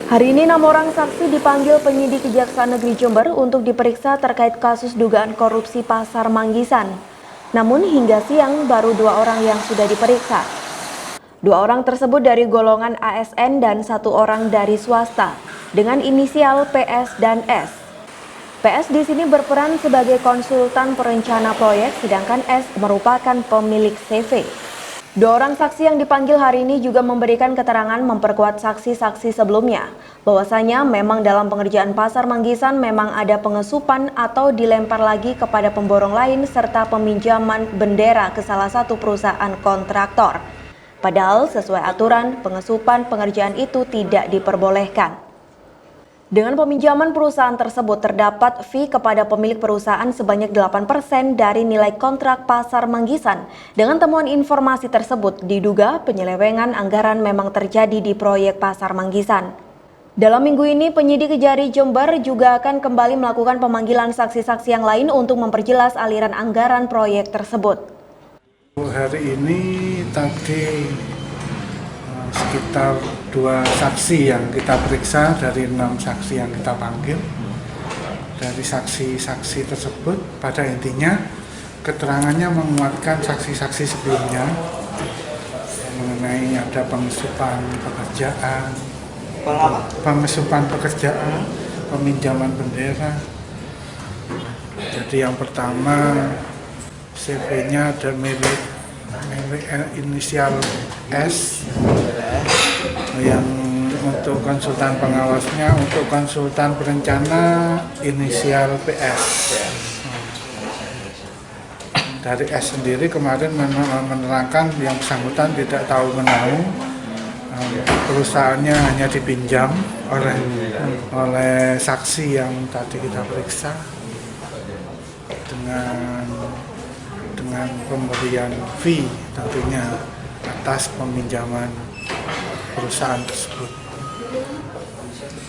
Hari ini 6 orang saksi dipanggil penyidik Kejaksaan Negeri Jember untuk diperiksa terkait kasus dugaan korupsi Pasar Manggisan. Namun hingga siang baru 2 orang yang sudah diperiksa. 2 orang tersebut dari golongan ASN dan 1 orang dari swasta dengan inisial PS dan S. PS di sini berperan sebagai konsultan perencana proyek, sedangkan S merupakan pemilik CV. 2 orang saksi yang dipanggil hari ini juga memberikan keterangan memperkuat saksi-saksi sebelumnya, bahwasanya memang dalam pengerjaan Pasar Manggisan memang ada pengesupan atau dilempar lagi kepada pemborong lain serta peminjaman bendera ke salah satu perusahaan kontraktor. Padahal sesuai aturan, pengesupan pengerjaan itu tidak diperbolehkan. Dengan peminjaman perusahaan tersebut terdapat fee kepada pemilik perusahaan sebanyak 8% dari nilai kontrak Pasar Manggisan. Dengan temuan informasi tersebut, diduga penyelewengan anggaran memang terjadi di proyek Pasar Manggisan. Dalam minggu ini, penyidik Kejari Jember juga akan kembali melakukan pemanggilan saksi-saksi yang lain untuk memperjelas aliran anggaran proyek tersebut. Hari ini tadi sekitar 2 saksi yang kita periksa dari 6 saksi yang kita panggil. Dari saksi-saksi tersebut pada intinya keterangannya menguatkan saksi-saksi sebelumnya mengenai ada pengesupan pekerjaan, peminjaman bendera. Jadi yang pertama CV-nya ada milik inisial S, yang untuk konsultan pengawasnya, untuk konsultan perencana inisial PS. Dari S sendiri kemarin menerangkan yang bersangkutan tidak tahu menahu, perusahaannya hanya dipinjam oleh saksi yang tadi kita periksa dengan pemberian fee tentunya atas peminjaman perusahaan tersebut.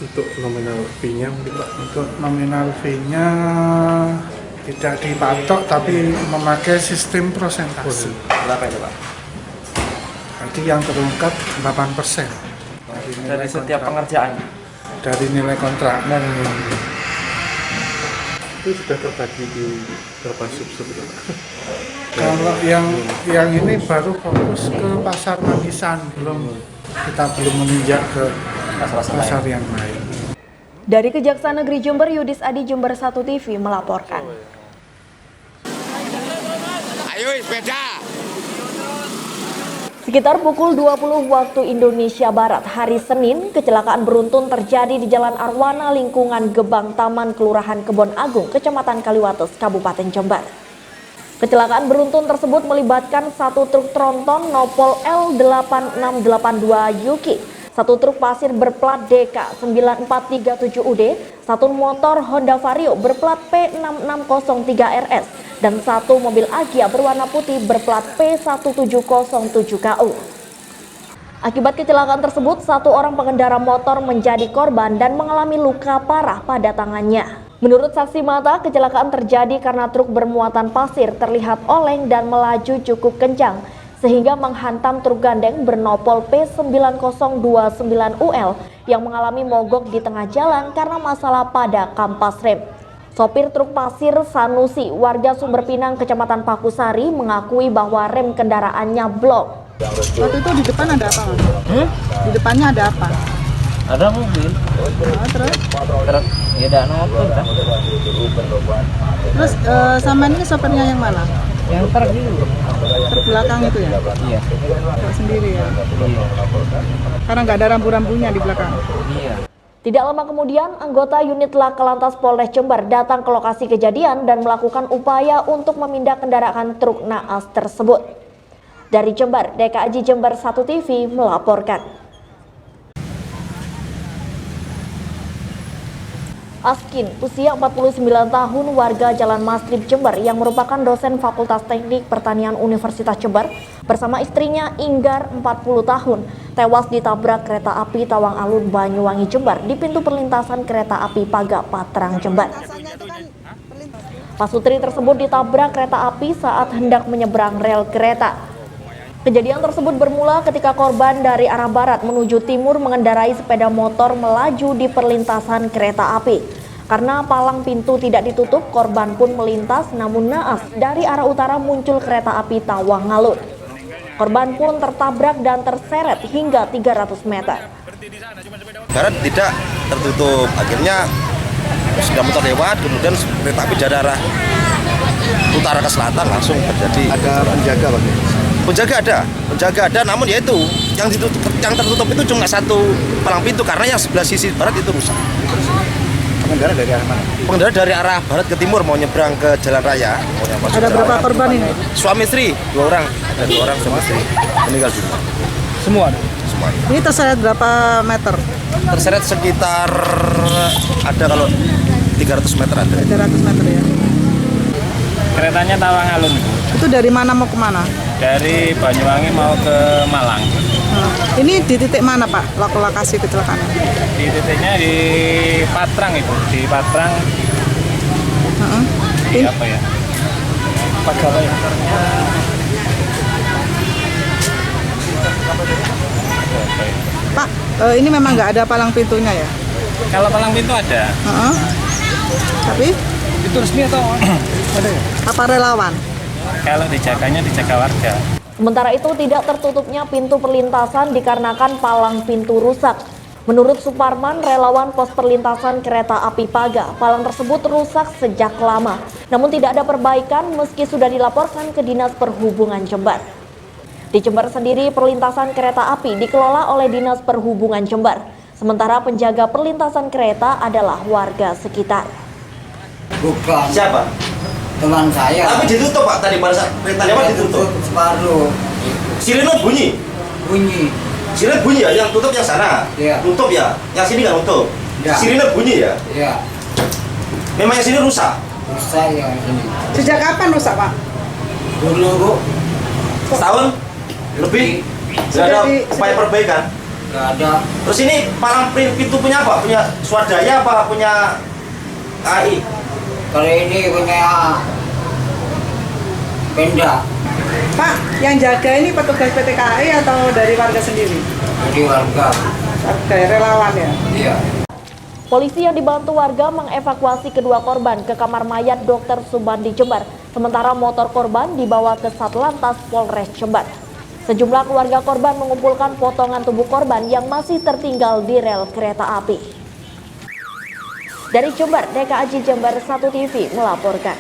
Untuk nominal fee-nya mungkin Pak? Untuk nominal fee-nya tidak dipatok tapi memakai sistem prosentase. Berapa itu Pak? Berarti yang terungkap 8% Dari setiap pengerjaan? Dari nilai kontrak. Itu sudah terbagi di berapa sub-sub itu Pak? Kalau yang ini baru fokus ke Pasar Manggisan, kita belum meninjak ke pasar yang lain. Dari Kejaksaan Negeri Jember, Yudis Adi, Jember 1 TV melaporkan. Ayo sepeda. Sekitar pukul 20 waktu Indonesia Barat hari Senin, kecelakaan beruntun terjadi di Jalan Arwana lingkungan Gebang Taman Kelurahan Kebon Agung, Kecamatan Kaliwates, Kabupaten Jember. Kecelakaan beruntun tersebut melibatkan 1 truk tronton Nopol L8682 Yuki, 1 truk pasir berplat DK 9437UD, 1 motor Honda Vario berplat P6603RS, dan 1 mobil Agya berwarna putih berplat P1707KU. Akibat kecelakaan tersebut, 1 orang pengendara motor menjadi korban dan mengalami luka parah pada tangannya. Menurut saksi mata, kecelakaan terjadi karena truk bermuatan pasir terlihat oleng dan melaju cukup kencang, sehingga menghantam truk gandeng bernopol P9029UL yang mengalami mogok di tengah jalan karena masalah pada kampas rem. Sopir truk pasir Sanusi, warga Sumber Pinang, Kecamatan Pakusari, mengakui bahwa rem kendaraannya blok. Waktu itu di depan ada apa? Di depannya ada apa? Ada mobil. Terus? Ya ada motor kan. Terus sama ini sopirnya yang mana? Yang truk dulu. Truk belakang itu ya? Iya. Truk sendiri ya? Iya. Karena nggak ada rambu-rambunya di belakang? Iya. Tidak lama kemudian, anggota unit Laka Lantas Polres Jember datang ke lokasi kejadian dan melakukan upaya untuk memindah kendaraan truk naas tersebut. Dari Jember, DKJ Jember 1 TV melaporkan. Askin, usia 49 tahun, warga Jalan Mastrip Jember yang merupakan dosen Fakultas Teknik Pertanian Universitas Jember bersama istrinya Inggar 40 tahun tewas ditabrak kereta api Tawang Alun Banyuwangi Jember di pintu perlintasan kereta api Paga Patrang Jember. Pasutri tersebut ditabrak kereta api saat hendak menyeberang rel kereta. Kejadian tersebut bermula ketika korban dari arah barat menuju timur mengendarai sepeda motor melaju di perlintasan kereta api. Karena palang pintu tidak ditutup, korban pun melintas, namun naas dari arah utara muncul kereta api Tawang Alun. Korban pun tertabrak dan terseret hingga 300 meter. Barat tidak tertutup, akhirnya sudah motor lewat, kemudian kereta api dari arah utara ke selatan langsung terjadi. Ada penjaga Pak? Penjaga ada, namun yaitu yang tertutup itu cuma satu palang pintu karena yang sebelah sisi barat itu rusak. Pengendara dari arah mana? Pengendara dari arah barat ke timur mau nyebrang ke jalan raya. Ada berapa korban ini? Suami istri, 2 orang. Ada 2 orang suami istri meninggal dunia. Semua? Semua. Ini terseret berapa meter? Terseret sekitar ada kalau 300 meter ada. 300 meter ya. Keretanya Tawang Alun, Itu dari mana mau ke mana? dari Banyuwangi mau ke Malang. Ini di titik mana Pak, lokasi kecelakaan? Di titiknya di Patrang itu, di Patrang. Di apa ya? Pagar ya. Pak, ini memang nggak ada palang pintunya ya? Kalau palang pintu ada. Tapi Itu resmi atau ada ya? apa relawan? Kalau dijaganya dijaga warga. Sementara itu tidak tertutupnya pintu perlintasan dikarenakan palang pintu rusak. Menurut Suparman, relawan pos perlintasan kereta api Paga, palang tersebut rusak sejak lama. Namun tidak ada perbaikan meski sudah dilaporkan ke Dinas Perhubungan Jember. Di Jember sendiri, perlintasan kereta api dikelola oleh Dinas Perhubungan Jember. Sementara penjaga perlintasan kereta adalah warga sekitar. Bukan. Siapa? Teman saya. Tapi ditutup Pak, tadi pada saat kereta lewat ditutup. Separuh. Sirene bunyi. Sirene bunyi ya, yang tutup yang sana. Iya. Tutup ya, yang sini nggak tutup. Iya. Sirene bunyi ya. Iya. Memang yang sini rusak. Rusak yang ini. Sejak kapan rusak Pak? Dulu Bu, Setahun lebih. Nggak ada upaya perbaikan. nggak ada. Terus ini palang pintu punya apa? Punya swadaya apa punya KAI? Kalau ini punya Pemda. Pak, yang jaga ini petugas PT KAI atau dari warga sendiri? Jadi warga. Warga relawan ya? Iya. Polisi yang dibantu warga mengevakuasi kedua korban ke kamar mayat Dr. Subandi Jember. Sementara motor korban dibawa ke Satlantas Polres Jember. Sejumlah keluarga korban mengumpulkan potongan tubuh korban yang masih tertinggal di rel kereta api. Dari Jember, DKAJ Jember 1 TV melaporkan.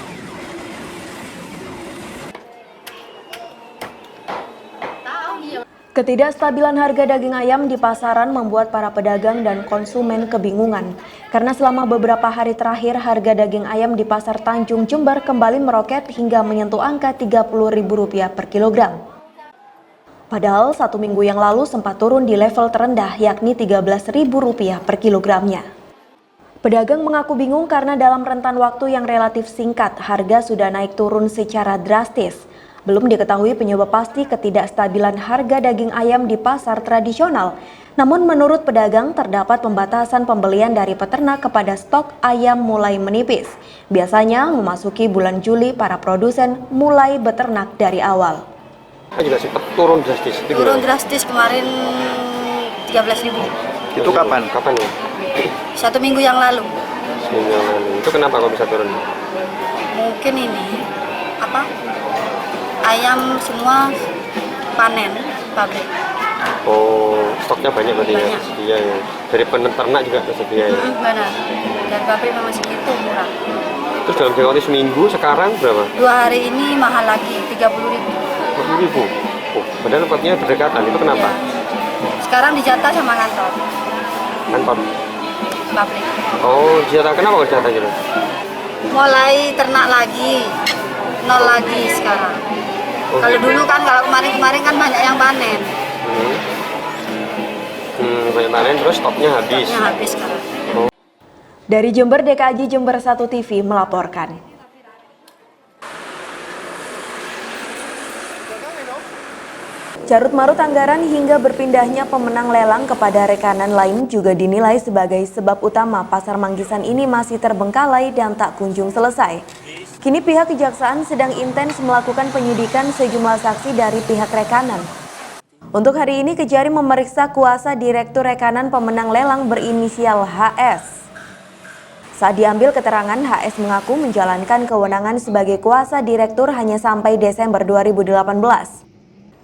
Ketidakstabilan harga daging ayam di pasaran membuat para pedagang dan konsumen kebingungan. Karena selama beberapa hari terakhir harga daging ayam di Pasar Tanjung Jember kembali meroket hingga menyentuh angka Rp30.000 per kilogram. Padahal 1 minggu yang lalu sempat turun di level terendah yakni Rp13.000 per kilogramnya. Pedagang mengaku bingung karena dalam rentan waktu yang relatif singkat harga sudah naik turun secara drastis. Belum diketahui penyebab pasti ketidakstabilan harga daging ayam di pasar tradisional. Namun menurut pedagang terdapat pembatasan pembelian dari peternak kepada stok ayam mulai menipis. Biasanya memasuki bulan Juli para produsen mulai beternak dari awal. Juga sempat turun drastis. Turun drastis kemarin 13.000. Itu kapan? Kapan ya? 1 minggu yang lalu. Seminggu yang lalu. Itu kenapa kok bisa turun? Mungkin ini ayam semua panen pabrik. Oh, stoknya banyak berarti ya? Banyak. Tersedia ya. Dari peternak juga tersedia ya. Benar. Dan pabrik memang segitu murah. Terus dalam jangka waktu seminggu sekarang berapa? 2 hari ini mahal lagi 30.000. 40.000. Oh, padahal tempatnya berdekatan. Itu kenapa? Sekarang dijatah sama kantor Kantor. pabrik. Oh, jatah kenapa kok jatah gitu? Mulai ternak lagi, nol lagi sekarang. Kalau dulu kan, kalau kemarin kan banyak yang panen. Banyak panen terus stoknya habis. Stoknya habis sekarang. Dari Jember, DKAJ Jember 1 TV melaporkan. Carut marut anggaran hingga berpindahnya pemenang lelang kepada rekanan lain juga dinilai sebagai sebab utama Pasar Manggisan ini masih terbengkalai dan tak kunjung selesai. Kini pihak kejaksaan sedang intens melakukan penyidikan sejumlah saksi dari pihak rekanan. Untuk hari ini Kejari memeriksa kuasa Direktur Rekanan pemenang lelang berinisial HS. Saat diambil keterangan, HS mengaku menjalankan kewenangan sebagai kuasa direktur hanya sampai Desember 2018.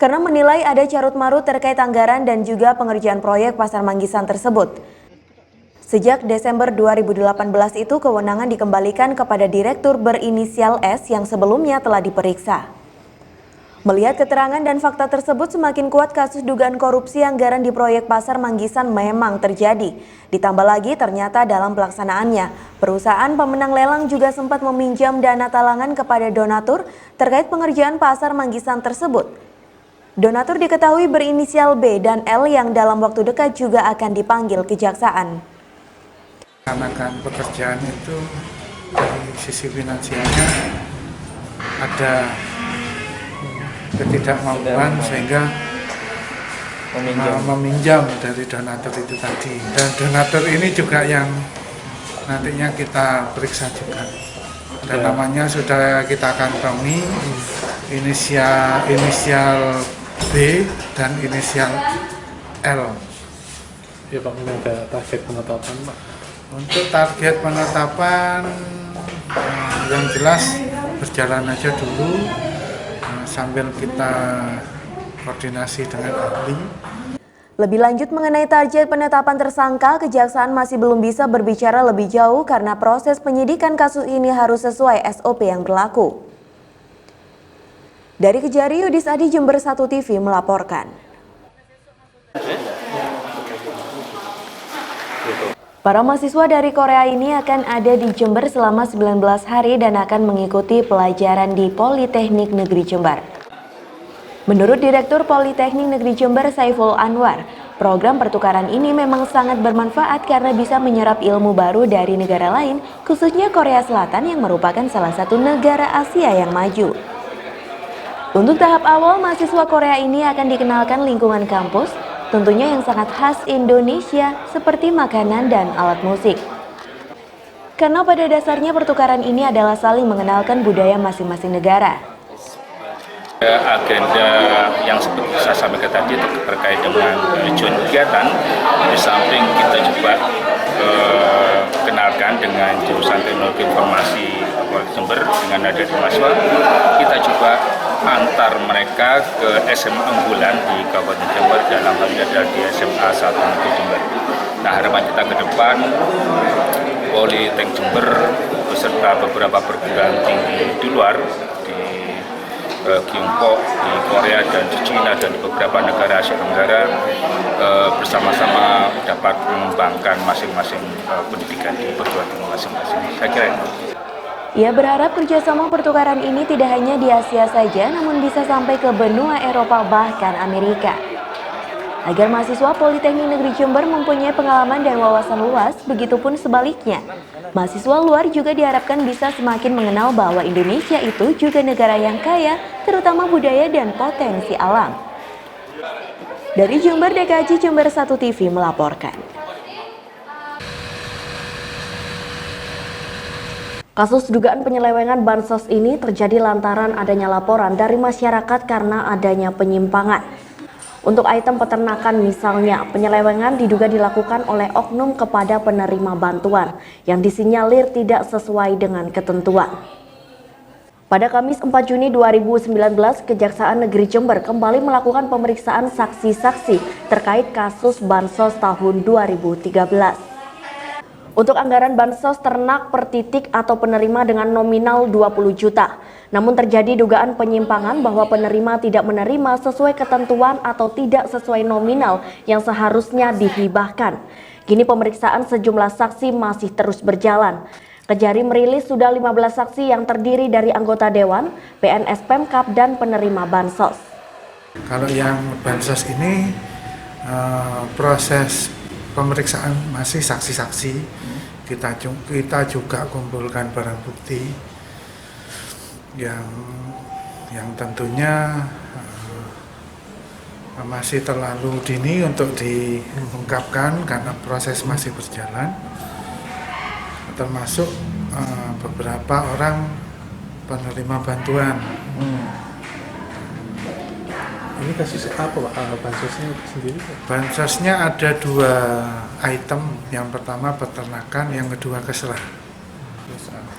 Karena menilai ada carut-marut terkait anggaran dan juga pengerjaan proyek Pasar Manggisan tersebut. Sejak Desember 2018 itu kewenangan dikembalikan kepada direktur berinisial S yang sebelumnya telah diperiksa. Melihat keterangan dan fakta tersebut, semakin kuat kasus dugaan korupsi anggaran di proyek Pasar Manggisan memang terjadi. Ditambah lagi ternyata dalam pelaksanaannya, perusahaan pemenang lelang juga sempat meminjam dana talangan kepada donatur terkait pengerjaan Pasar Manggisan tersebut. Donatur diketahui berinisial B dan L yang dalam waktu dekat juga akan dipanggil kejaksaan. Karena kan pekerjaan itu dari sisi finansialnya ada ketidakmampuan sehingga meminjam dari donatur itu tadi, dan donatur ini juga yang nantinya kita periksa juga, dan namanya sudah kita kantongi, inisial B dan inisial L. Ya Pak, ini ada target penetapan Pak? Untuk target penetapan yang jelas berjalan aja dulu, sambil kita koordinasi dengan ahli. Lebih lanjut mengenai target penetapan tersangka, kejaksaan masih belum bisa berbicara lebih jauh karena proses penyidikan kasus ini harus sesuai SOP yang berlaku. Dari Kejari, Yudis Adi, Jember 1 TV melaporkan. Para mahasiswa dari Korea ini akan ada di Jember selama 19 hari dan akan mengikuti pelajaran di Politeknik Negeri Jember. Menurut Direktur Politeknik Negeri Jember Saiful Anwar, program pertukaran ini memang sangat bermanfaat karena bisa menyerap ilmu baru dari negara lain, khususnya Korea Selatan yang merupakan salah satu negara Asia yang maju. Untuk tahap awal, mahasiswa Korea ini akan dikenalkan lingkungan kampus, tentunya yang sangat khas Indonesia seperti makanan dan alat musik. Karena pada dasarnya pertukaran ini adalah saling mengenalkan budaya masing-masing negara. Agenda yang seperti saya sampaikan tadi terkait dengan tujuan kegiatan, di samping kita juga kenalkan dengan jurusan teknologi informasi Jember dengan ada di mahasiswa, kita juga antar mereka ke SMA unggulan di Kabupaten Jember, dalam hal ini adalah di SMA 1 Negeri Jember. Nah, harapan kita ke depan Politeknik Jember beserta beberapa perguruan tinggi di luar, di Tiongkok, di Korea dan di China dan di beberapa negara Asia Tenggara bersama-sama dapat mengembangkan masing-masing pendidikan di perguruan tinggi masing-masing. Saya kira itu. Ia berharap kerjasama pertukaran ini tidak hanya di Asia saja, namun bisa sampai ke benua Eropa bahkan Amerika. Agar mahasiswa Politeknik Negeri Jember mempunyai pengalaman dan wawasan luas, begitupun sebaliknya. Mahasiswa luar juga diharapkan bisa semakin mengenal bahwa Indonesia itu juga negara yang kaya, terutama budaya dan potensi alam. Dari Jember, DKJ Jember 1 TV melaporkan. Kasus dugaan penyelewengan bansos ini terjadi lantaran adanya laporan dari masyarakat karena adanya penyimpangan. Untuk item peternakan misalnya, penyelewengan diduga dilakukan oleh oknum kepada penerima bantuan yang disinyalir tidak sesuai dengan ketentuan. Pada Kamis 4 Juni 2019, Kejaksaan Negeri Jember kembali melakukan pemeriksaan saksi-saksi terkait kasus bansos tahun 2013. Untuk anggaran bansos ternak per titik atau penerima dengan nominal 20 juta. Namun terjadi dugaan penyimpangan bahwa penerima tidak menerima sesuai ketentuan atau tidak sesuai nominal yang seharusnya dihibahkan. Kini pemeriksaan sejumlah saksi masih terus berjalan. Kejari merilis sudah 15 saksi yang terdiri dari anggota Dewan, PNS Pemkab, dan penerima bansos. Kalau yang bansos ini proses pemeriksaan masih saksi-saksi, kita juga kumpulkan barang bukti yang tentunya masih terlalu dini untuk diungkapkan karena proses masih berjalan, termasuk beberapa orang penerima bantuan. Ini kasus apa Pak? Bansosnya sendiri? Bansosnya ada 2 item, yang pertama peternakan, yang kedua Kesra.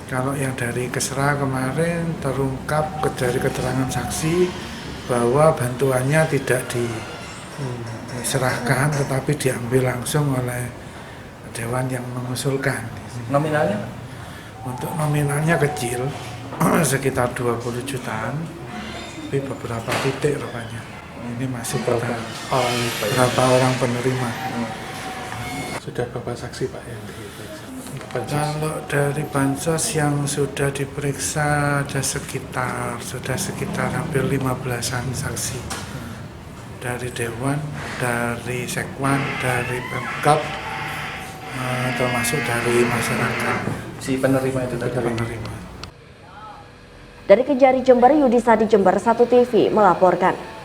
Kalau yang dari Kesra kemarin terungkap dari keterangan saksi bahwa bantuannya tidak diserahkan tetapi diambil langsung oleh dewan yang mengusulkan. Nominalnya? Untuk nominalnya kecil, sekitar 20 jutaan, tapi beberapa titik rupanya. Ini masih berapa orang penerima. Sudah berapa saksi Pak yang diperiksa? Kalau dari bansos yang sudah diperiksa ada sekitar hampir 15-an saksi. Dari Dewan, dari Sekwan, dari Pemkab, termasuk dari masyarakat. Si penerima itu tadi? Penerima. Dari Kejari Jember, Yudisadi Jember 1 TV melaporkan.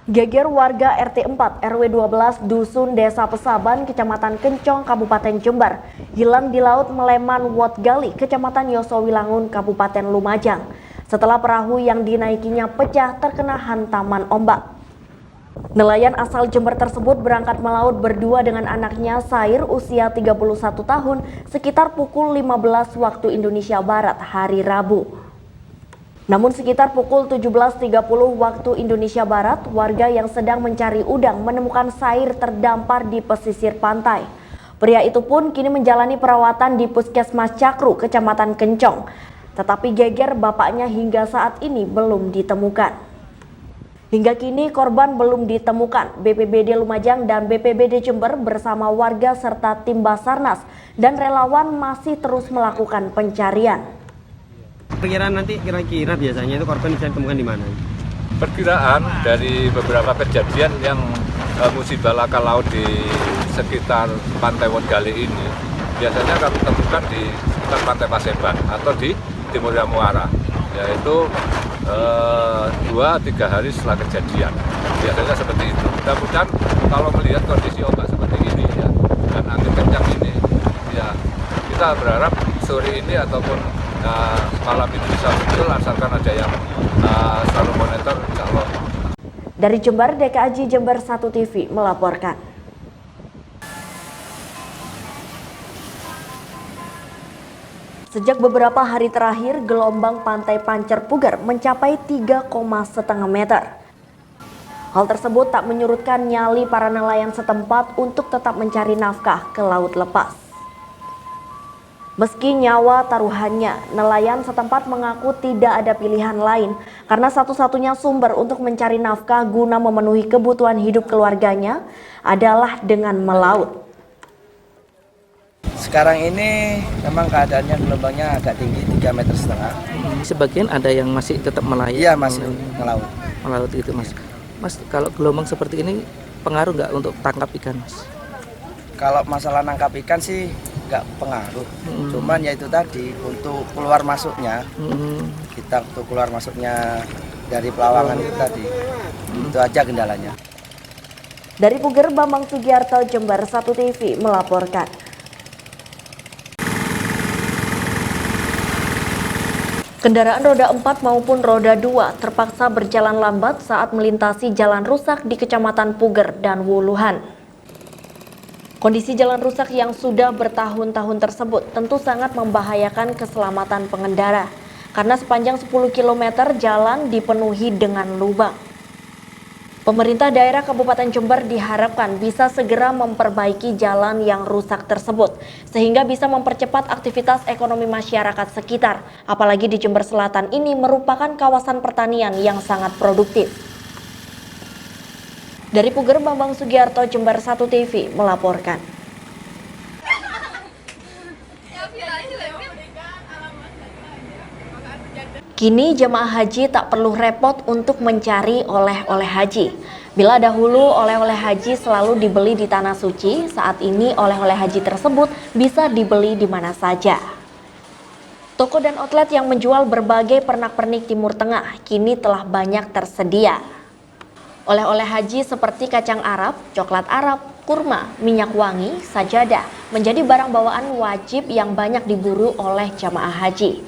Geger warga RT 4 RW 12 Dusun Desa Pesaban, Kecamatan Kencong, Kabupaten Jember, hilang di laut Meleman Wotgali, Kecamatan Yosowilangun, Kabupaten Lumajang, setelah perahu yang dinaikinya pecah terkena hantaman ombak. Nelayan asal Jember tersebut berangkat melaut berdua dengan anaknya Sair usia 31 tahun sekitar pukul 15 waktu Indonesia Barat hari Rabu. Namun sekitar pukul 17.30 waktu Indonesia Barat, warga yang sedang mencari udang menemukan Sair terdampar di pesisir pantai. Pria itu pun kini menjalani perawatan di Puskesmas Cakru, Kecamatan Kencong. Tetapi geger bapaknya hingga saat ini belum ditemukan. Hingga kini korban belum ditemukan. BPBD Lumajang dan BPBD Jember bersama warga serta tim Basarnas dan relawan masih terus melakukan pencarian. Perkiraan nanti kira-kira biasanya itu korban bisa ditemukan di mana? Perkiraan dari beberapa kejadian yang musibah laka laut di sekitar Pantai Wotgali ini biasanya kami temukan di sekitar Pantai Paseban atau di Timur Muara, yaitu 2-3 hari setelah kejadian. Biasanya seperti itu. Mudah-mudahan kalau melihat kondisi ombak seperti ini ya, dan angin kencang ini, ya kita berharap sore ini ataupun malam ini bisa muncul asalkan ada yang selalu monitor, insya Allah. Dari Jember, DKAJ Jember 1 TV melaporkan. Sejak beberapa hari terakhir, gelombang pantai Pancer Puger mencapai 3,5 meter. Hal tersebut tak menyurutkan nyali para nelayan setempat untuk tetap mencari nafkah ke laut lepas. Meski nyawa taruhannya, nelayan setempat mengaku tidak ada pilihan lain karena satu-satunya sumber untuk mencari nafkah guna memenuhi kebutuhan hidup keluarganya adalah dengan melaut. Sekarang ini memang keadaannya gelombangnya agak tinggi, 3,5 meter. Sebagian ada yang masih tetap melayang. Iya, masih melaut. Melaut itu Mas. Mas, kalau gelombang seperti ini pengaruh nggak untuk tangkap ikan, Mas? Kalau masalah nangkap ikan sih nggak pengaruh. Cuman ya itu tadi untuk keluar masuknya, kita untuk keluar masuknya dari pelawangan itu tadi, itu aja kendalanya. Dari Puger, Bambang Sugiarto, Jember 1 TV melaporkan. Kendaraan roda 4 maupun roda 2 terpaksa berjalan lambat saat melintasi jalan rusak di Kecamatan Puger dan Wuluhan. Kondisi jalan rusak yang sudah bertahun-tahun tersebut tentu sangat membahayakan keselamatan pengendara karena sepanjang 10 km jalan dipenuhi dengan lubang. Pemerintah daerah Kabupaten Jember diharapkan bisa segera memperbaiki jalan yang rusak tersebut sehingga bisa mempercepat aktivitas ekonomi masyarakat sekitar, apalagi di Jember Selatan ini merupakan kawasan pertanian yang sangat produktif. Dari Puger, Bambang Sugiarto, Jember 1 TV melaporkan. Kini jemaah haji tak perlu repot untuk mencari oleh-oleh haji. Bila dahulu oleh-oleh haji selalu dibeli di Tanah Suci, saat ini oleh-oleh haji tersebut bisa dibeli di mana saja. Toko dan outlet yang menjual berbagai pernak-pernik Timur Tengah kini telah banyak tersedia. Oleh-oleh haji seperti kacang Arab, coklat Arab, kurma, minyak wangi, sajadah menjadi barang bawaan wajib yang banyak diburu oleh jamaah haji,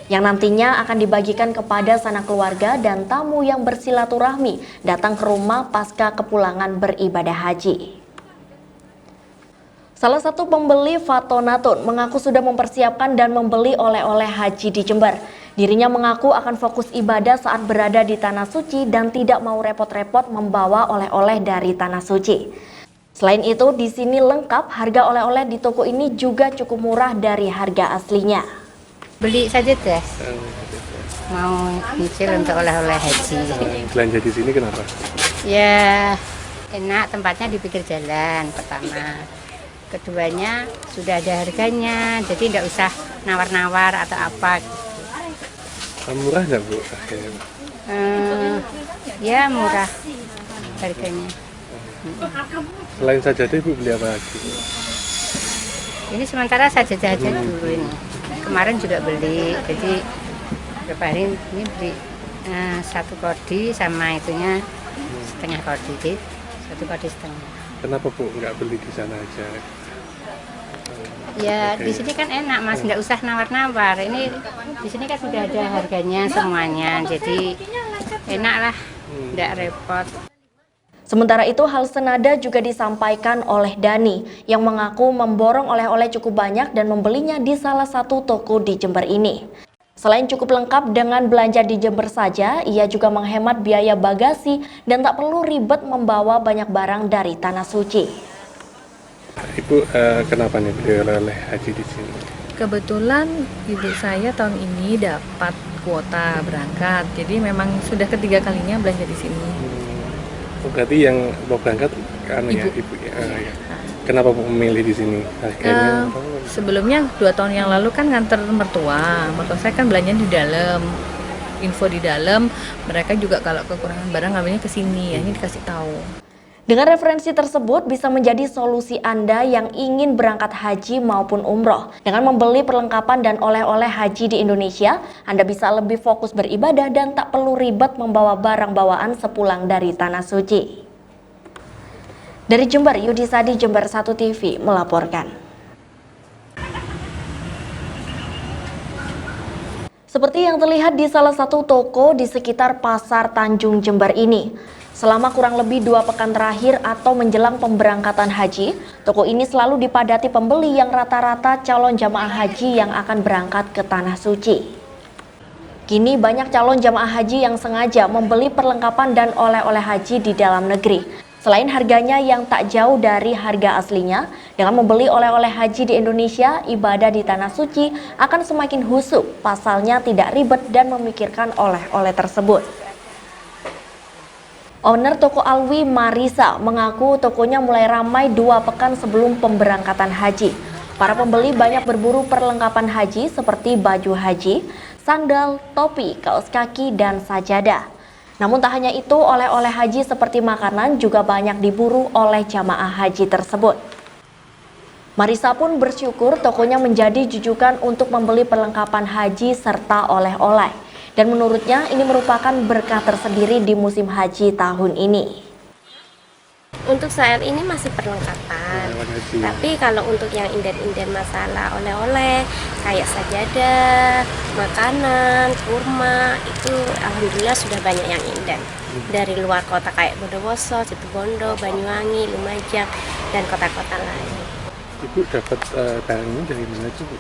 yang nantinya akan dibagikan kepada sanak keluarga dan tamu yang bersilaturahmi datang ke rumah pasca kepulangan beribadah haji. Salah satu pembeli Fatonatun mengaku sudah mempersiapkan dan membeli oleh-oleh haji di Jember. Dirinya mengaku akan fokus ibadah saat berada di Tanah Suci dan tidak mau repot-repot membawa oleh-oleh dari Tanah Suci. Selain itu, di sini lengkap, harga oleh-oleh di toko ini juga cukup murah dari harga aslinya. Beli saja deh, mau nyicil untuk oleh-oleh haji. Belanja di sini kenapa? Ya enak, tempatnya di pinggir jalan pertama. Keduanya sudah ada harganya, jadi tidak usah nawar-nawar atau apa. Murah nggak Bu? Ya murah harganya. Selain sajadah Ibu beli apa lagi? Ini sementara sajadah aja dulu ini. Kemarin juga beli, jadi beberapa hari ini beli 1 kodi sama itunya setengah kodi, jadi 1 kodi setengah. Kenapa Bu nggak beli di sana aja? Ya di sini kan enak Mas, nggak usah nawar-nawar. Ini di sini kan sudah ada harganya semuanya, jadi enak lah, nggak repot. Sementara itu, hal senada juga disampaikan oleh Dani yang mengaku memborong oleh-oleh cukup banyak dan membelinya di salah satu toko di Jember ini. Selain cukup lengkap dengan belanja di Jember saja, ia juga menghemat biaya bagasi dan tak perlu ribet membawa banyak barang dari Tanah Suci. Ibu kenapa nih beli oleh-oleh haji di sini? Kebetulan ibu saya tahun ini dapat kuota berangkat, jadi memang sudah ketiga kalinya belanja di sini. Berarti yang mau berangkat kan ya ibu ya. Kenapa memilih di sini? Harganya sebelumnya 2 tahun yang lalu kan nganter mertua saya kan belanja di dalam, info di dalam, mereka juga kalau kekurangan barang ngambilnya ke sini, ya ini dikasih tahu. Dengan referensi tersebut bisa menjadi solusi Anda yang ingin berangkat haji maupun umroh. Dengan membeli perlengkapan dan oleh-oleh haji di Indonesia, Anda bisa lebih fokus beribadah dan tak perlu ribet membawa barang bawaan sepulang dari Tanah Suci. Dari Jember, Yudisadi, Jember 1 TV melaporkan. Seperti yang terlihat di salah satu toko di sekitar Pasar Tanjung Jember ini. Selama kurang lebih 2 pekan terakhir atau menjelang pemberangkatan haji, toko ini selalu dipadati pembeli yang rata-rata calon jamaah haji yang akan berangkat ke Tanah Suci. Kini banyak calon jamaah haji yang sengaja membeli perlengkapan dan oleh-oleh haji di dalam negeri. Selain harganya yang tak jauh dari harga aslinya, dengan membeli oleh-oleh haji di Indonesia, ibadah di Tanah Suci akan semakin khusyuk, pasalnya tidak ribet dan memikirkan oleh-oleh tersebut. Owner toko Alwi, Marisa, mengaku tokonya mulai ramai 2 pekan sebelum pemberangkatan haji. Para pembeli banyak berburu perlengkapan haji seperti baju haji, sandal, topi, kaos kaki, dan sajadah. Namun tak hanya itu, oleh-oleh haji seperti makanan juga banyak diburu oleh jamaah haji tersebut. Marisa pun bersyukur tokonya menjadi jujukan untuk membeli perlengkapan haji serta oleh-oleh. Dan menurutnya ini merupakan berkah tersendiri di musim haji tahun ini. Untuk saat ini masih perlengkapan, tapi kalau untuk yang inden-inden masalah oleh-oleh kayak sajadah, makanan, kurma, itu alhamdulillah sudah banyak yang inden. Dari luar kota kayak Bondowoso, Situbondo, Banyuwangi, Lumajang, dan kota-kota lain. Ibu dapat barangnya dari mana sih Bu?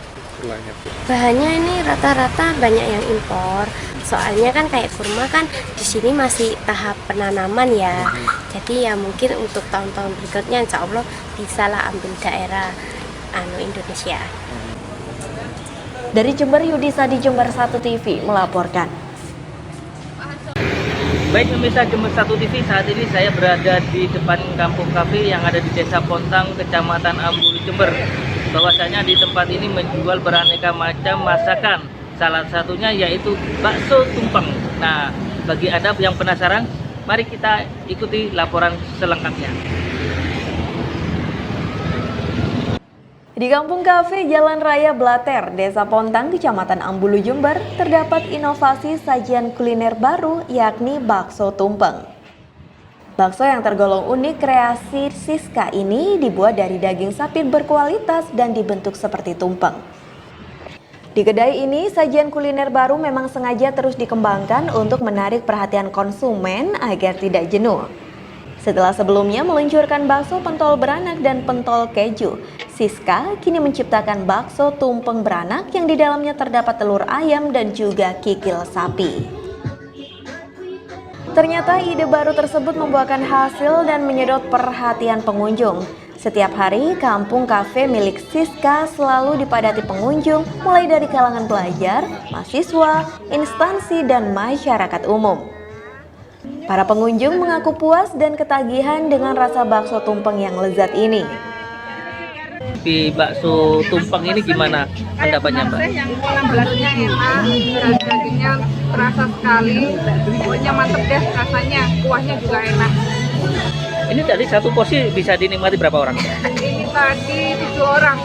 Bahannya ini rata-rata banyak yang impor. Soalnya kan kayak kurma kan di sini masih tahap penanaman ya. Jadi ya mungkin untuk tahun-tahun berikutnya insya Allah bisa lah ambil daerah Indonesia. Dari Jember, Yudisadi, Jember 1 TV melaporkan. Baik pemirsa Jember 1 TV, saat ini saya berada di depan Kampung Kafe yang ada di Desa Pontang, Kecamatan Ambulu, Jember. Bahwasanya di tempat ini menjual beraneka macam masakan. Salah satunya yaitu bakso tumpeng. Nah, bagi Anda yang penasaran, mari kita ikuti laporan selengkapnya. Di Kampung Kafe Jalan Raya Blater, Desa Pontang, Kecamatan Ambulu, Jember, terdapat inovasi sajian kuliner baru yakni bakso tumpeng. Bakso yang tergolong unik kreasi Siska ini dibuat dari daging sapi berkualitas dan dibentuk seperti tumpeng. Di kedai ini, sajian kuliner baru memang sengaja terus dikembangkan untuk menarik perhatian konsumen agar tidak jenuh. Setelah sebelumnya meluncurkan bakso pentol beranak dan pentol keju, Siska kini menciptakan bakso tumpeng beranak yang di dalamnya terdapat telur ayam dan juga kikil sapi. Ternyata ide baru tersebut membuahkan hasil dan menyedot perhatian pengunjung. Setiap hari, kampung kafe milik Siska selalu dipadati pengunjung mulai dari kalangan pelajar, mahasiswa, instansi, dan masyarakat umum. Para pengunjung mengaku puas dan ketagihan dengan rasa bakso tumpeng yang lezat ini. Di bakso tumpeng ini gimana pendapatnya, Mbak? Baksonya enak, dagingnya terasa sekali, pokoknya mantep deh rasanya, kuahnya juga enak. Ini tadi satu porsi bisa dinikmati berapa orang? Ini tadi 7 orang,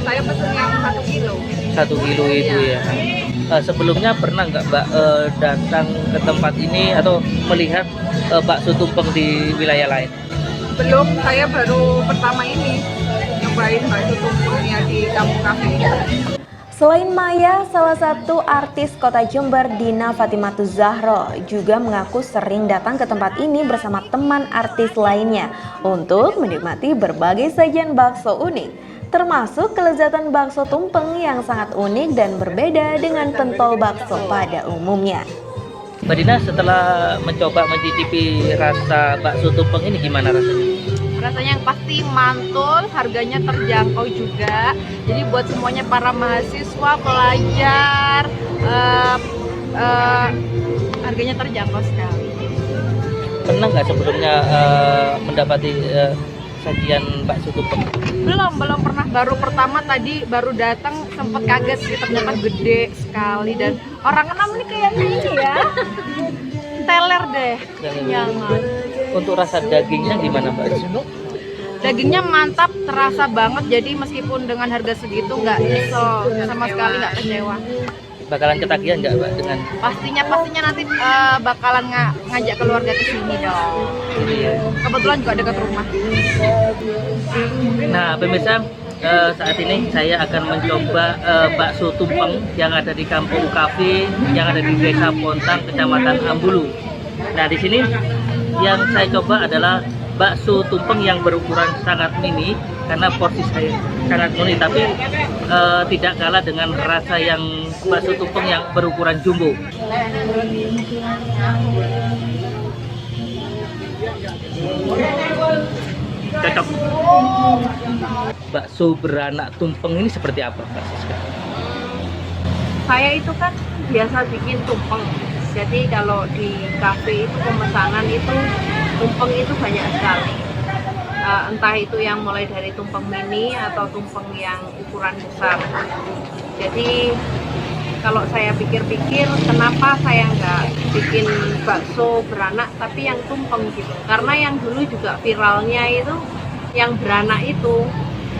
saya pesen yang 1 kilo. 1 kilo itu ya. Sebelumnya pernah nggak Mbak datang ke tempat ini atau melihat bakso tumpeng di wilayah lain? Belum, saya baru pertama ini nyobain bakso tumpengnya di kampung kafe. Selain Maya, salah satu artis kota Jember, Dina Fatimatuz Zahro, juga mengaku sering datang ke tempat ini bersama teman artis lainnya untuk menikmati berbagai sajian bakso unik, termasuk kelezatan bakso tumpeng yang sangat unik dan berbeda dengan pentol bakso pada umumnya. Mbak Dina, setelah mencoba mencicipi rasa bakso tumpeng ini gimana rasanya? Rasanya yang pasti mantul, harganya terjangkau juga. Jadi buat semuanya para mahasiswa, pelajar, harganya terjangkau sekali. Pernah nggak sebelumnya mendapati sajian bakso tumpeng? Belum pernah, baru pertama tadi baru datang sempat kaget sih, ternyata gede sekali dan orang enam ini kayaknya ini ya. Teler deh. Jangan. Untuk rasa dagingnya gimana, Mbak? Dagingnya mantap, terasa banget. Jadi meskipun dengan harga segitu nggak nyesel, sama sekali nggak kecewa. Bakalan ketagihan nggak, Mbak, dengan? Pastinya nanti bakalan ngajak keluarga ke sini dong. Kebetulan juga dekat rumah. Nah, pemirsa, saat ini saya akan mencoba bakso tumpeng yang ada di Kampung Kafe yang ada di Desa Pontang, Kecamatan Ambulu. Nah, di sini yang saya coba adalah bakso tumpeng yang berukuran sangat mini karena porsi saya sangat mini, tapi tidak kalah dengan rasa yang bakso tumpeng yang berukuran jumbo. Cocok. Bakso beranak tumpeng ini seperti apa, Mbak Siska? Saya itu kan biasa bikin tumpeng. Jadi kalau di kafe itu pemesanan itu tumpeng itu banyak sekali. Entah itu yang mulai dari tumpeng mini atau tumpeng yang ukuran besar. Jadi kalau saya pikir-pikir, kenapa saya nggak bikin bakso beranak tapi yang tumpeng gitu? Karena yang dulu juga viralnya itu yang beranak itu.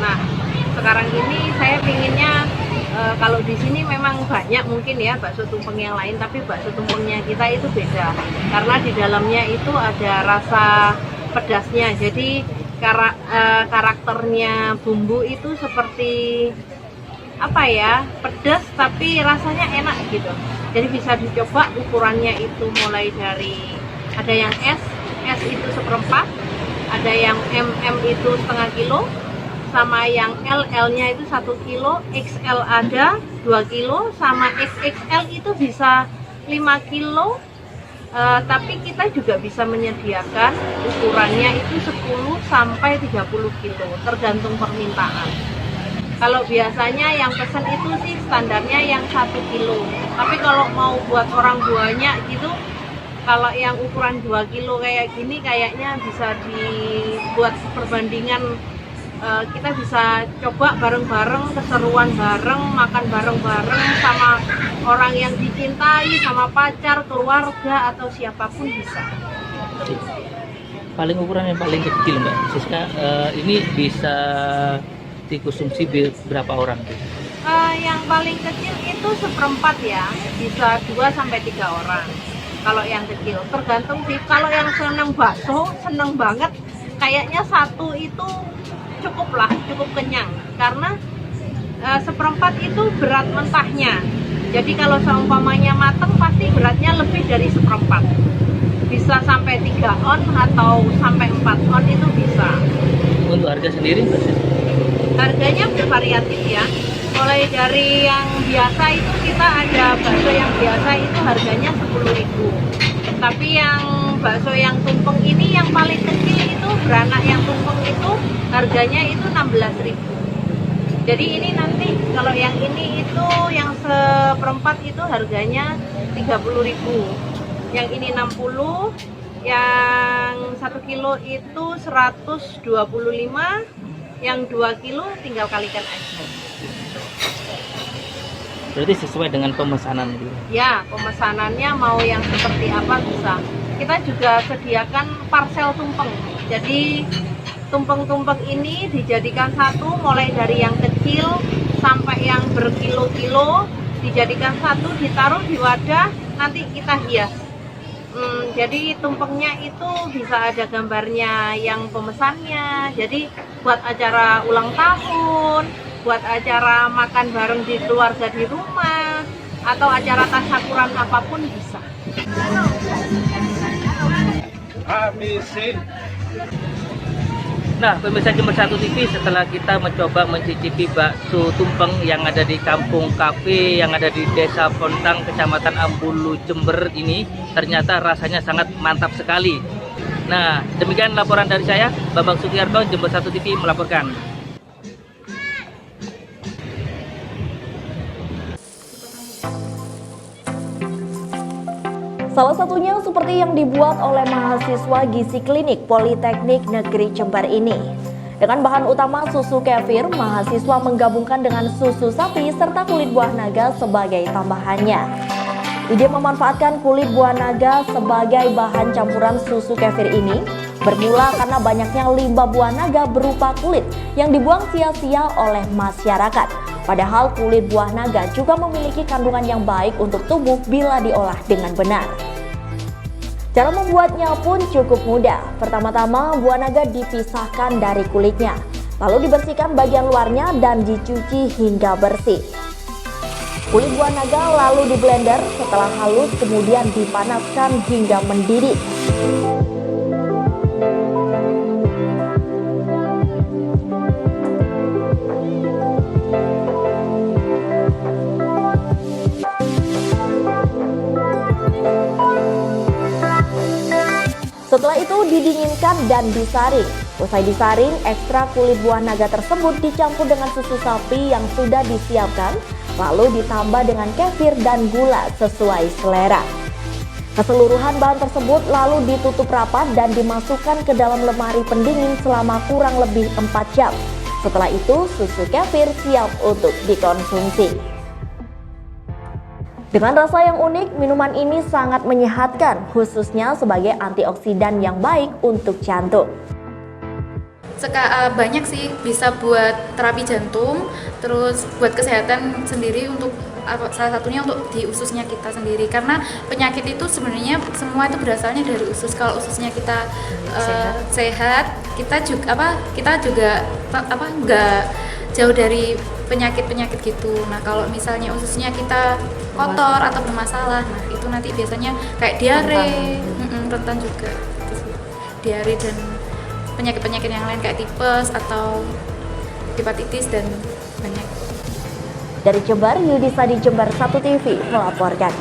Nah, sekarang ini saya pinginnya kalau di sini memang banyak mungkin ya bakso tumpeng yang lain, tapi bakso tumpengnya kita itu beda. Karena di dalamnya itu ada rasa pedasnya. Jadi karakternya bumbu itu seperti apa ya, pedas tapi rasanya enak gitu. Jadi bisa dicoba ukurannya itu mulai dari ada yang S itu 1/4, ada yang MM itu setengah kilo, sama yang LL-nya itu 1 kilo, XL ada 2 kilo, sama XXL itu bisa 5 kilo. Tapi kita juga bisa menyediakan ukurannya itu 10 sampai 30 kilo, tergantung permintaan. Kalau biasanya yang pesen itu sih standarnya yang 1 kilo. Tapi kalau mau buat orang banyak gitu, kalau yang ukuran 2 kilo kayak gini kayaknya bisa dibuat perbandingan. Kita bisa coba bareng-bareng, keseruan bareng, makan bareng-bareng sama orang yang dicintai, sama pacar, keluarga, atau siapapun bisa. Paling ukuran yang paling kecil, Mbak Siska, ini bisa dikonsumsi berapa orang? Yang paling kecil itu 1/4 ya, bisa 2 sampai 3 orang. kalau yang kecil. Tergantung sih, kalau yang seneng bakso, seneng banget, kayaknya satu itu cukup kenyang. Karena seperempat itu berat mentahnya. Jadi kalau seumpamanya mateng pasti beratnya lebih dari seperempat. Bisa sampai 3 on atau sampai 4 on itu bisa. Untuk harga sendiri Mbak? Harganya bervariatif ya. Mulai dari yang biasa itu kita ada bakso yang biasa itu harganya 10.000. Tapi yang bakso yang tumpeng ini yang paling kecil itu beranak yang tumpeng itu harganya itu 16.000. Jadi ini nanti kalau yang ini itu yang seperempat itu harganya 30.000. Yang ini 60, yang 1 kilo itu 125, yang 2 kilo tinggal kalikan aja. Berarti sesuai dengan pemesanan gitu? Ya, pemesanannya mau yang seperti apa bisa. Kita juga sediakan parcel tumpeng. Jadi tumpeng-tumpeng ini dijadikan satu, mulai dari yang kecil sampai yang berkilo-kilo, dijadikan satu, ditaruh di wadah, nanti kita hias. Jadi tumpengnya itu bisa ada gambarnya yang pemesannya. Jadi buat acara ulang tahun, buat acara makan bareng di keluarga di rumah, atau acara tasyakuran apapun bisa. Habisin. Nah, pemirsa Jember 1 TV, setelah kita mencoba mencicipi bakso tumpeng yang ada di Kampung Kafe yang ada di Desa Pontang, Kecamatan Ambulu, Jember ini, ternyata rasanya sangat mantap sekali. Nah, demikian laporan dari saya, Bambang Sugiyarto, Jember 1 TV melaporkan. Salah satunya seperti yang dibuat oleh mahasiswa gizi klinik Politeknik Negeri Jember ini. Dengan bahan utama susu kefir, mahasiswa menggabungkan dengan susu sapi serta kulit buah naga sebagai tambahannya. Ide memanfaatkan kulit buah naga sebagai bahan campuran susu kefir ini bermula karena banyaknya limbah buah naga berupa kulit yang dibuang sia-sia oleh masyarakat. Padahal kulit buah naga juga memiliki kandungan yang baik untuk tubuh bila diolah dengan benar. Cara membuatnya pun cukup mudah. Pertama-tama buah naga dipisahkan dari kulitnya, lalu dibersihkan bagian luarnya dan dicuci hingga bersih. Kulit buah naga lalu diblender, setelah halus kemudian dipanaskan hingga mendidih. Setelah itu didinginkan dan disaring. Usai disaring, ekstra kulit buah naga tersebut dicampur dengan susu sapi yang sudah disiapkan, lalu ditambah dengan kefir dan gula sesuai selera. Keseluruhan bahan tersebut lalu ditutup rapat dan dimasukkan ke dalam lemari pendingin selama kurang lebih 4 jam. Setelah itu, susu kefir siap untuk dikonsumsi. Dengan rasa yang unik, minuman ini sangat menyehatkan, khususnya sebagai antioksidan yang baik untuk jantung. Banyak sih, bisa buat terapi jantung, terus buat kesehatan sendiri, untuk salah satunya untuk di ususnya kita sendiri. Karena penyakit itu sebenarnya semua itu berasalnya dari usus. Kalau ususnya kita sehat, kita juga nggak jauh dari penyakit-penyakit gitu. Nah, kalau misalnya ususnya kita kotor atau bermasalah, nah itu nanti biasanya kayak diare, rentan juga, diare dan penyakit-penyakit yang lain kayak tipes atau hepatitis dan banyak. Dari Jember, Yudisa di Jember 1 TV melaporkan.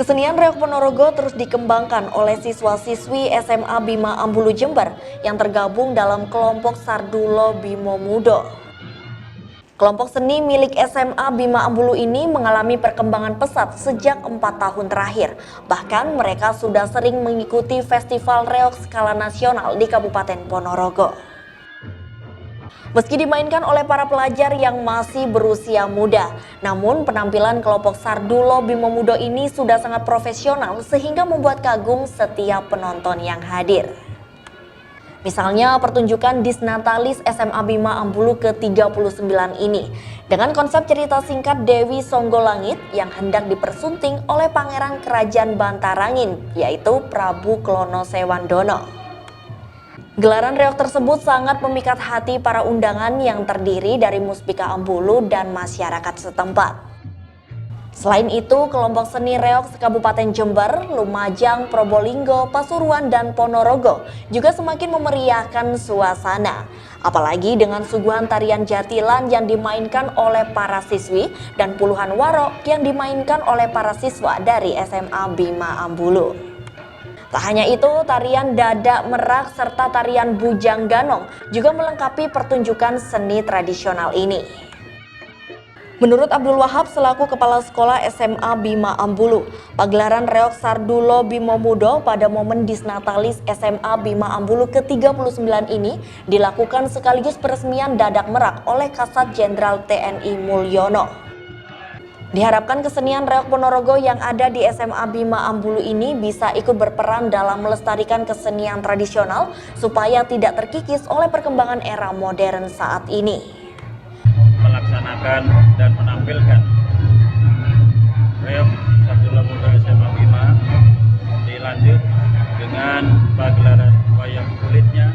Kesenian reog Ponorogo terus dikembangkan oleh siswa-siswi SMA Bima Ambulu Jember yang tergabung dalam kelompok Sardulo Bimo Mudo. Kelompok seni milik SMA Bima Ambulu ini mengalami perkembangan pesat sejak 4 tahun terakhir. Bahkan mereka sudah sering mengikuti festival reog skala nasional di Kabupaten Ponorogo. Meski dimainkan oleh para pelajar yang masih berusia muda, namun penampilan kelompok Sardulo Bimo Mudo ini sudah sangat profesional sehingga membuat kagum setiap penonton yang hadir. Misalnya pertunjukan Disnatalis SMA Bima Ambulu ke-39 ini dengan konsep cerita singkat Dewi Songgolangit yang hendak dipersunting oleh Pangeran Kerajaan Bantarangin, yaitu Prabu Klono Sewandono. Gelaran reog tersebut sangat memikat hati para undangan yang terdiri dari Muspika Ambulu dan masyarakat setempat. Selain itu, kelompok seni reog se-Kabupaten Jember, Lumajang, Probolinggo, Pasuruan, dan Ponorogo juga semakin memeriahkan suasana. Apalagi dengan suguhan tarian jatilan yang dimainkan oleh para siswi dan puluhan warok yang dimainkan oleh para siswa dari SMA Bima Ambulu. Tak hanya itu, tarian dadak merak serta tarian bujang ganong juga melengkapi pertunjukan seni tradisional ini. Menurut Abdul Wahab selaku Kepala Sekolah SMA Bima Ambulu, pagelaran reog Sardulo Bimo Mudo pada momen Disnatalis SMA Bima Ambulu ke-39 ini dilakukan sekaligus peresmian dadak merak oleh Kasat Jenderal TNI Mulyono. Diharapkan kesenian reog Ponorogo yang ada di SMA Bima Ambulu ini bisa ikut berperan dalam melestarikan kesenian tradisional supaya tidak terkikis oleh perkembangan era modern saat ini. Melaksanakan dan menampilkan reog Sardulo Mudo SMA Bima dilanjut dengan pagelaran wayang kulitnya.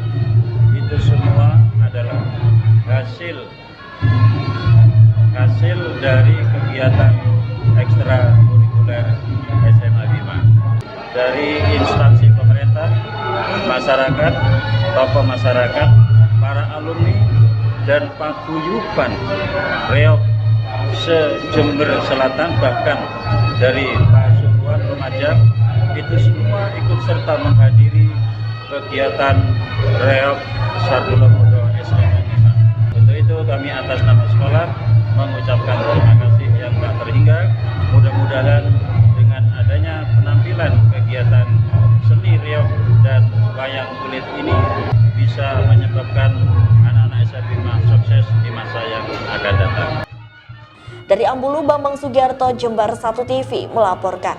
Itu semua adalah hasil dari kegiatan ekstrakurikuler SMA Bima dari instansi pemerintah, masyarakat, tokoh masyarakat, para alumni dan paguyuban reog se-Jember Selatan, bahkan dari Pasuruan, Lumajang, itu semua ikut serta menghadiri kegiatan reog Sardulo Mudo SMA Bima. Untuk itu kami atas nama sekolah mengucapkan terima kasih yang tak terhingga. Mudah-mudahan dengan adanya penampilan kegiatan seni reog dan wayang kulit ini bisa menyebabkan anak-anak SMA Bima sukses di masa yang akan datang. Dari Ambulu, Bambang Sugiarto, Jember 1 TV melaporkan.